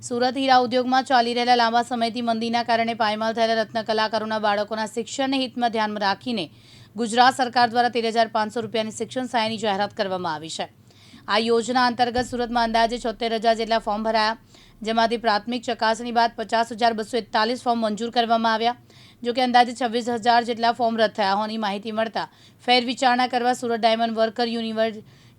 સુરત હીરા ઉદ્યોગમાં ચાલી રહેલા લાંબા સમયથી મંદીના કારણે પાયમાલ થયેલા રત્ન કલાકારોના બાળકોના શિક્ષણને હિતમાં ધ્યાનમાં રાખીને ગુજરાત સરકાર દ્વારા 13,500 રૂપિયાની શિક્ષણ સહાયની જાહેરાત કરવામાં આવી છે। આ યોજના અંતર્ગત સુરતમાં અંદાજે 76,000 જેટલા ફોર્મ ભરાયા, જેમાંથી પ્રાથમિક ચકાસણી બાદ 50,241 ફોર્મ મંજૂર કરવામાં આવ્યા। જોકે અંદાજે 26,000 જેટલા ફોર્મ રદ થયા હોવાની માહિતી મળતા ફેર વિચારણા કરવા સુરત ડાયમંડ વર્કર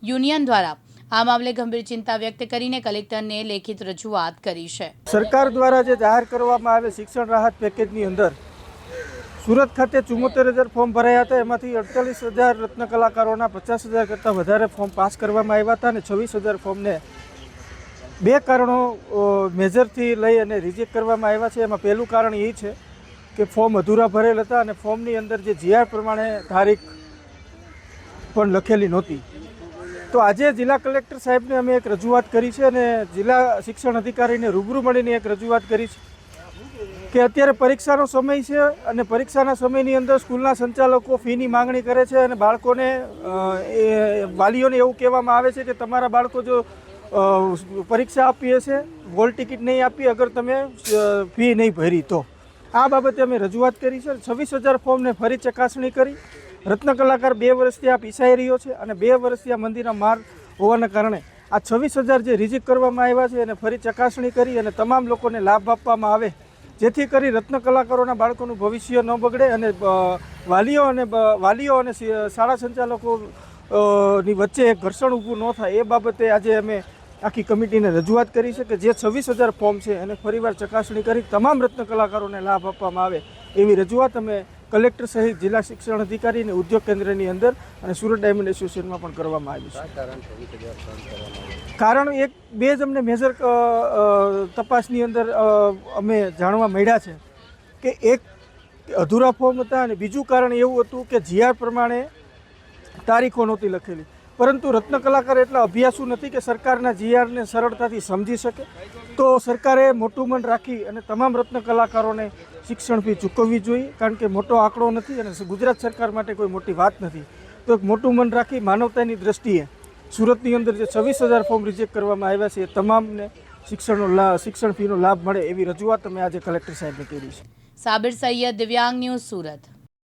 યુનિયન દ્વારા આ મામલે ગંભીર ચિંતા વ્યક્ત કરીને કલેક્ટરને લેખિત રજૂઆત કરી છે। સરકાર દ્વારા જે જાહેર કરવામાં આવે શિક્ષણ રાહત પેકેજની અંદર સુરત ખાતે 74,000 ફોર્મ ભરાયા હતા। એમાંથી 48,000 રત્ન કલાકારોના 50,000 કરતાં વધારે ફોર્મ પાસ કરવામાં આવ્યા હતા અને 26,000 ફોર્મને બે કારણો મેજરથી લઈ અને રિજેક્ટ કરવામાં આવ્યા છે। એમાં પહેલું કારણ એ છે કે ફોર્મ અધૂરા ભરેલ હતા અને ફોર્મની અંદર જે જીઆર પ્રમાણે તારીખ પણ લખેલી નહોતી। તો આજે જિલ્લા કલેક્ટર સાહેબને અમે એક રજૂઆત કરી છે અને જિલ્લા શિક્ષણ અધિકારીને રૂબરૂ મળીને એક રજૂઆત કરી છે કે અત્યારે પરીક્ષાનો સમય છે અને પરીક્ષાના સમયની અંદર સ્કૂલના સંચાલકો ફીની માંગણી કરે છે અને બાળકોને વાલીઓને એવું કહેવામાં આવે છે કે તમારા બાળકો જો પરીક્ષા આપી હશે, હોલ ટિકિટ નહીં આપી અગર તમે ફી નહીં ભરી તો આ બાબતે અમે રજૂઆત કરી છે। 26,000 ફોર્મને ફરી ચકાસણી કરી। રત્ન કલાકાર 2 વર્ષથી આ પીસાઈ રહ્યો છે અને 2 વર્ષથી આ મંદીના માર હોવાના કારણે આ 26,000 જે રિજેક્ટ કરવામાં આવ્યા છે એને ફરી ચકાસણી કરી અને તમામ લોકોને લાભ આપવામાં આવે, જેથી કરી રત્ન કલાકારોના બાળકોનું ભવિષ્ય ન બગડે અને વાલીઓ અને શાળા સંચાલકોની વચ્ચે એક ઘર્ષણ ઊભું ન થાય। એ બાબતે આજે અમે આખી કમિટીને રજૂઆત કરી છે કે જે 26,000 ફોર્મ છે એને ફરીવાર ચકાસણી કરી તમામ રત્ન કલાકારોને લાભ આપવામાં આવે એવી રજૂઆત અમે કલેક્ટર સહિત જિલ્લા શિક્ષણ અધિકારી અને ઉદ્યોગ કેન્દ્રની અંદર અને સુરત ડાયમંડ એસોસિએશનમાં પણ કરવામાં આવ્યું છે। કારણ એક બે જ અમને મેજર તપાસની અંદર અમે જાણવા મળ્યા છે કે એક અધૂરા ફોર્મ હતા અને બીજું કારણ એવું હતું કે જીઆર પ્રમાણે તારીખો નહોતી લખેલી, પરંતુ રત્ન કલાકાર એટલા અભ્યાસુ નથી કે સરકારના જીઆરને સરળતાથી સમજી શકે। તો સરકારે મોટું મન રાખી અને તમામ રત્ન કલાકારોને શિક્ષણ ફી ચૂકવવી જોઈએ, કારણ કે મોટો આંકડો નથી અને ગુજરાત સરકાર માટે કોઈ મોટી વાત નથી। તો એક મોટું મન રાખી માનવતાની દ્રષ્ટિએ સુરતની અંદર જે 26,000 ફોર્મ રિજેક્ટ કરવામાં આવ્યા છે એ તમામને શિક્ષણ ફીનો લાભ મળે એવી રજૂઆત અમે આજે કલેક્ટર સાહેબને કરી છે। સાબિર સૈયદ, દિવ્યાંગ ન્યૂઝ, સુરત।